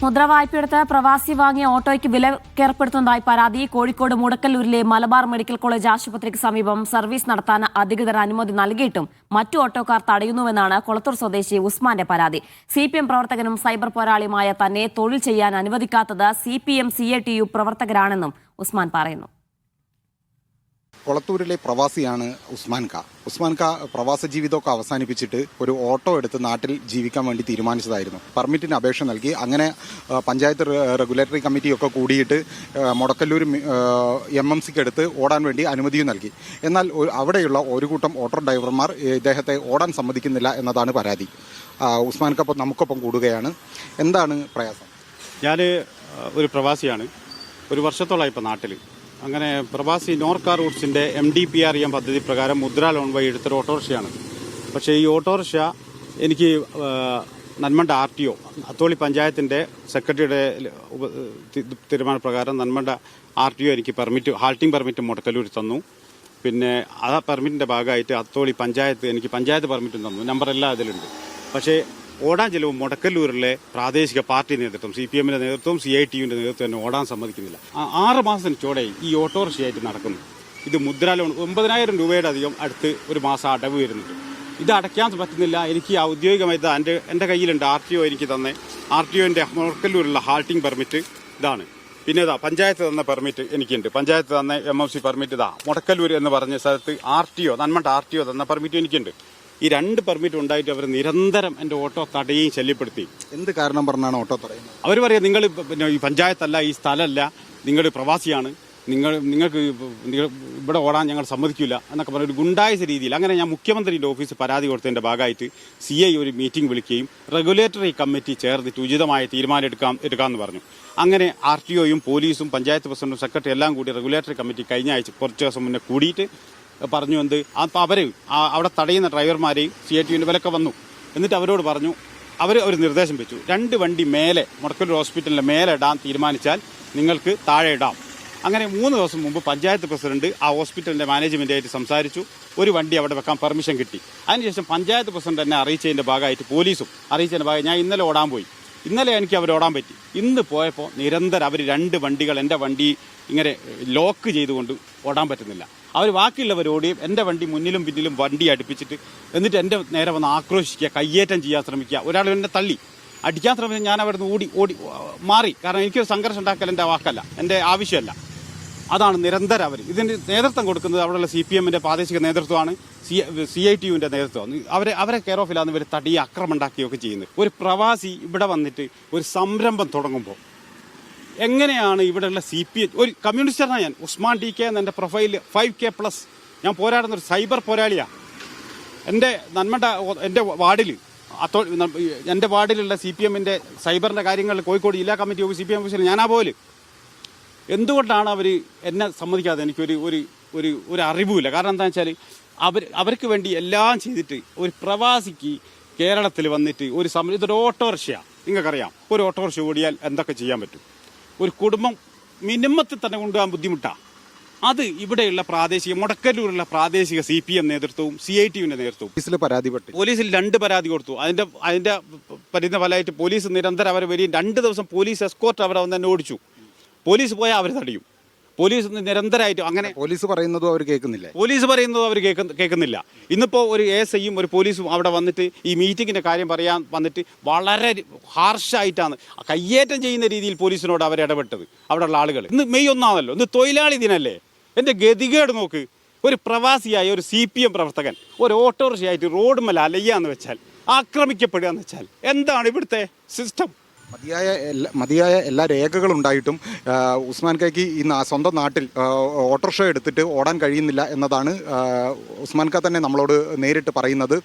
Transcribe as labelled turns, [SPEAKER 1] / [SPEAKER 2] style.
[SPEAKER 1] മുദ്രാവായ്പയെടുത്ത് പ്രവാസി വാങ്ങിയ ഓട്ടോയ്ക്ക് വിലക്കേർപ്പെടുത്തുന്നതായി പരാതി. കോഴിക്കോട് മുടക്കല്ലൂരിലെ മലബാർ മെഡിക്കൽ കോളേജ് ആശുപത്രിക്ക് സമീപം സർവീസ് നടത്താൻ അധികൃതർ അനുമതി നൽകിയിട്ടും മറ്റു ഓട്ടോക്കാർ തടയുന്നുവെന്നാണ് കൊളത്തൂർ സ്വദേശി ഉസ്മാന്റെ പരാതി. CPM പ്രവർത്തകനും സൈബർ പോരാളിയുമായ തന്നെ തൊഴിൽ ചെയ്യാൻ അനുവദിക്കാത്തത് CPM CATU പ്രവർത്തകരാണെന്നും ഉസ്മാൻ പറയുന്നു.
[SPEAKER 2] കൊളത്തൂരിലെ പ്രവാസിയാണ് ഉസ്മാൻ ഖാ പ്രവാസ ജീവിതമൊക്കെ അവസാനിപ്പിച്ചിട്ട് ഒരു ഓട്ടോ എടുത്ത് നാട്ടിൽ ജീവിക്കാൻ വേണ്ടി തീരുമാനിച്ചതായിരുന്നു. പെർമിറ്റിന് അപേക്ഷ നൽകി. അങ്ങനെ പഞ്ചായത്ത് റെഗുലേറ്ററി കമ്മിറ്റിയൊക്കെ കൂടിയിട്ട് മുടക്കല്ലൂർ MMCക്ക് എടുത്ത് ഓടാൻ വേണ്ടി അനുമതിയും നൽകി. എന്നാൽ അവിടെയുള്ള ഒരു കൂട്ടം ഓട്ടോ ഡ്രൈവർമാർ ഇദ്ദേഹത്തെ ഓടാൻ സമ്മതിക്കുന്നില്ല എന്നതാണ് പരാതി. ഉസ്മാൻ ഖാ നമുക്കൊപ്പം കൂടുകയാണ്. എന്താണ് പ്രയാസം?
[SPEAKER 3] ഞാൻ ഒരു പ്രവാസിയാണ്. ഒരു വർഷത്തോളമായി ഇപ്പോൾ നാട്ടിൽ. അങ്ങനെ പ്രവാസി നോർക്കാ റൂട്ട്സിൻ്റെ MDPRM പദ്ധതി പ്രകാരം മുദ്ര ലോൺ വഴി എടുത്തൊരു ഓട്ടോറിക്ഷയാണ്. പക്ഷേ ഈ ഓട്ടോറിക്ഷ എനിക്ക് നന്മണ്ട RTO അത്തോളി പഞ്ചായത്തിൻ്റെ സെക്രട്ടറിയുടെ തീരുമാനപ്രകാരം നന്മണ്ട RTO എനിക്ക് ഹാൾട്ടിംഗ് പെർമിറ്റ് മുടക്കല്ലൂർ തന്നു. പിന്നെ ആ പെർമിറ്റിൻ്റെ ഭാഗമായിട്ട് അത്തോളി പഞ്ചായത്ത് എനിക്ക് പഞ്ചായത്ത് പെർമിറ്റും തന്നു. നമ്പറെല്ലാം അതിലുണ്ട്. പക്ഷേ ഓടാൻ ചെലവ് മുടക്കല്ലൂരിലെ പ്രാദേശിക പാർട്ടി നേതൃത്വം CPMന്റെ നേതൃത്വം CITUവിന്റെ നേതൃത്വം തന്നെ ഓടാൻ സമ്മതിക്കുന്നില്ല. 6 മാസത്തിന് ചോടെ ഈ ഓട്ടോറിക്ഷയായിട്ട് നടക്കുന്നു. ഇത് മുദ്ര ലോൺ 9,000 രൂപയുടെ അധികം അടുത്ത് ഒരു മാസം അടവ് വരുന്നുണ്ട്. ഇത് അടയ്ക്കാൻ പറ്റുന്നില്ല. എനിക്ക് ഔദ്യോഗികമായിട്ട് എൻ്റെ കയ്യിലുണ്ട്. RTO എനിക്ക് തന്നെ RTOന്റെ മുടക്കല്ലൂരിലുള്ള ഹാൾട്ടിംഗ് പെർമിറ്റ് ഇതാണ്. പിന്നെ ഇതാ പഞ്ചായത്ത് തന്ന പെർമിറ്റ് എനിക്കുണ്ട്. പഞ്ചായത്ത് തന്ന MMC പെർമിറ്റ് ഇതാ മുടക്കല്ലൂർ എന്ന് പറഞ്ഞ സ്ഥലത്ത് RTO നന്മണ്ട RTO തന്ന പെർമിറ്റ് എനിക്കുണ്ട്. ഈ 2 പെർമിറ്റ് ഉണ്ടായിട്ട് അവർ നിരന്തരം എൻ്റെ ഓട്ടോ തടയുകയും ശല്യപ്പെടുത്തി.
[SPEAKER 2] എന്ത് കാരണം പറഞ്ഞാണ് ഓട്ടോ തടയുന്നത്?
[SPEAKER 3] അവർ പറയാം, നിങ്ങൾ പിന്നെ ഈ പഞ്ചായത്തല്ല, ഈ സ്ഥലമല്ല, നിങ്ങൾ പ്രവാസിയാണ്, നിങ്ങൾക്ക് ഇവിടെ ഓടാൻ ഞങ്ങൾ സമ്മതിക്കില്ല എന്നൊക്കെ പറഞ്ഞ ഒരു ഗുണ്ടായിസ രീതിയിൽ. അങ്ങനെ ഞാൻ മുഖ്യമന്ത്രിയുടെ ഓഫീസ് പരാതി കൊടുത്തതിൻ്റെ ഭാഗമായിട്ട് CI ഒരു മീറ്റിംഗ് വിളിക്കുകയും റെഗുലേറ്ററി കമ്മിറ്റി ചേർന്നിട്ട് ഉചിതമായ തീരുമാനം എടുക്കാമെന്ന് പറഞ്ഞു. അങ്ങനെ RTOയും പോലീസും പഞ്ചായത്ത് പ്രസിഡന്റും സെക്രട്ടറി എല്ലാം കൂടി റെഗുലേറ്ററി കമ്മിറ്റി കഴിഞ്ഞ ആഴ്ച കുറച്ച് ദിവസം മുന്നേ കൂടിയിട്ട് പറഞ്ഞു എന്ത് അപ്പോൾ അവർ അവിടെ തടയുന്ന ഡ്രൈവർമാരെയും CITUവിൻ്റെ വിലക്കെ വന്നു. എന്നിട്ട് അവരോട് പറഞ്ഞു, അവർ ഒരു നിർദ്ദേശം വെച്ചു, 2 വണ്ടി മേലെ മുടക്കല്ലൂർ ഹോസ്പിറ്റലിൻ്റെ മേലെ ഇടാൻ തീരുമാനിച്ചാൽ നിങ്ങൾക്ക് താഴെ ഇടാം. അങ്ങനെ 3 ദിവസം മുമ്പ് പഞ്ചായത്ത് പ്രസിഡന്റ് ആ ഹോസ്പിറ്റലിൻ്റെ മാനേജ്മെൻറ്റായിട്ട് സംസാരിച്ചു. ഒരു വണ്ടി അവിടെ വെക്കാൻ പെർമിഷൻ കിട്ടി. അതിനുശേഷം പഞ്ചായത്ത് പ്രസിഡന്റ് എന്നെ അറിയിച്ചതിൻ്റെ ഭാഗമായിട്ട് പോലീസും അറിയിച്ചതിൻ്റെ ഭാഗമായി ഞാൻ ഇന്നലെ ഓടാൻ പോയി. ഇന്നലെ എനിക്ക് അവർ ഓടാൻ പറ്റി. ഇന്ന് പോയപ്പോൾ നിരന്തരം അവർ 2 വണ്ടികൾ എൻ്റെ വണ്ടി ഇങ്ങനെ ലോക്ക് ചെയ്തുകൊണ്ട് ഓടാൻ പറ്റുന്നില്ല. അവർ ബാക്കിയുള്ളവർ ഓടിയും എൻ്റെ വണ്ടി മുന്നിലും പിന്നിലും വണ്ടി അടുപ്പിച്ചിട്ട് എന്നിട്ട് എൻ്റെ നേരെ വന്ന് ആക്രോശിക്കുക, കയ്യേറ്റം ചെയ്യാൻ ശ്രമിക്കുക. ഒരാൾ എന്നെ തള്ളി അടിക്കാൻ ശ്രമിച്ചാൽ ഞാൻ അവിടെ നിന്ന് ഓടി മാറി. കാരണം എനിക്കൊരു സംഘർഷം ഉണ്ടാക്കൽ എൻ്റെ വാക്കല്ല, എൻ്റെ ആവശ്യമല്ല. അതാണ് നിരന്തരം അവർ ഇതിന് നേതൃത്വം കൊടുക്കുന്നത്. അവിടെയുള്ള CPMന്റെ പ്രാദേശിക നേതൃത്വമാണ്, CITUവിൻ്റെ നേതൃത്വമാണ്. അവരെ കെയർ ഓഫിലാണ് ഇവർ തടി അക്രമം ഉണ്ടാക്കുകയൊക്കെ ചെയ്യുന്നത്. ഒരു പ്രവാസി ഇവിടെ വന്നിട്ട് ഒരു സംരംഭം തുടങ്ങുമ്പോൾ എങ്ങനെയാണ് ഇവിടെയുള്ള CPM ഒരു കമ്മ്യൂണിസ്റ്റാണ് ഞാൻ. ഉസ്മാൻ TK എന്ന എൻ്റെ പ്രൊഫൈൽ 5K+. ഞാൻ പോരാടുന്ന ഒരു സൈബർ പോരാളിയാണ്. എൻ്റെ വാർഡിലുള്ള CPMന്റെ സൈബറിൻ്റെ കാര്യങ്ങൾ കോഴിക്കോട് ജില്ലാ കമ്മിറ്റി ഓഫീസ് CPM ഓഫീസിൽ ഞാനാ പോലെ. എന്തുകൊണ്ടാണ് അവർ എന്നെ സമ്മതിക്കാതെ? എനിക്കൊരു ഒരു അറിവുമില്ല. കാരണം എന്താണെന്ന് വെച്ചാൽ അവർക്ക് വേണ്ടി എല്ലാം ചെയ്തിട്ട് ഒരു പ്രവാസിക്ക് കേരളത്തിൽ വന്നിട്ട് ഇതൊരു ഓട്ടോറിക്ഷയാണ്. നിങ്ങൾക്കറിയാം, ഒരു ഓട്ടോറിക്ഷ ഓടിയാൽ എന്തൊക്കെ ചെയ്യാൻ പറ്റും? ഒരു കുടുംബം മിനിമത്തിൽ തന്നെ കൊണ്ടുപോകാൻ ബുദ്ധിമുട്ടാണ്. അത് ഇവിടെയുള്ള മുടക്കല്ലൂരുള്ള പ്രാദേശിക CPM നേതൃത്വവും CITUവിൻ്റെ നേതൃത്വവും പോലീസിൽ 2 പരാതി കൊടുത്തു. അതിൻ്റെ പരിധി ഫലമായിട്ട് പോലീസ് നിരന്തരം അവരെ വരികയും 2 ദിവസം പോലീസ് എസ്കോർട്ട് അവരെ വന്ന് തന്നെ ഓടിച്ചു. പോലീസ് പോയാൽ അവർ തടയും. പോലീസ് നിരന്തരമായിട്ട് അങ്ങനെ
[SPEAKER 2] പോലീസ് പറയുന്നതും അവർ
[SPEAKER 3] കേൾക്കുന്നില്ല. ഇന്നിപ്പോൾ ഒരു ASIയും ഒരു പോലീസും അവിടെ വന്നിട്ട് ഈ മീറ്റിങ്ങിൻ്റെ കാര്യം പറയാൻ വന്നിട്ട് വളരെ ഹാർഷായിട്ടാണ് കയ്യേറ്റം ചെയ്യുന്ന രീതിയിൽ പോലീസിനോട് അവർ ഇടപെട്ടത്. അവിടെയുള്ള ആളുകൾ ഇന്ന് മെയ് 1 ഇന്ന് തൊഴിലാളി ദിനമല്ലേ? എൻ്റെ ഗതികേട് നോക്ക്. ഒരു പ്രവാസിയായ ഒരു CPM പ്രവർത്തകൻ ഒരു ഓട്ടോറിക്ഷയായിട്ട് റോഡ് മേലെ അലയ്യാന്ന് വെച്ചാൽ, ആക്രമിക്കപ്പെടുക എന്ന് വെച്ചാൽ എന്താണ് ഇവിടുത്തെ സിസ്റ്റം?
[SPEAKER 2] മതിയായ എല്ലാ രേഖകളും ഉണ്ടായിട്ടും ഉസ്മാൻ ഖായ്ക്ക് ഇന്ന് സ്വന്തം നാട്ടിൽ ഓട്ടോറിക്ഷ എടുത്തിട്ട് ഓടാൻ കഴിയുന്നില്ല എന്നതാണ് ഉസ്മാൻ ഖാ തന്നെ നമ്മളോട് നേരിട്ട് പറയുന്നത്.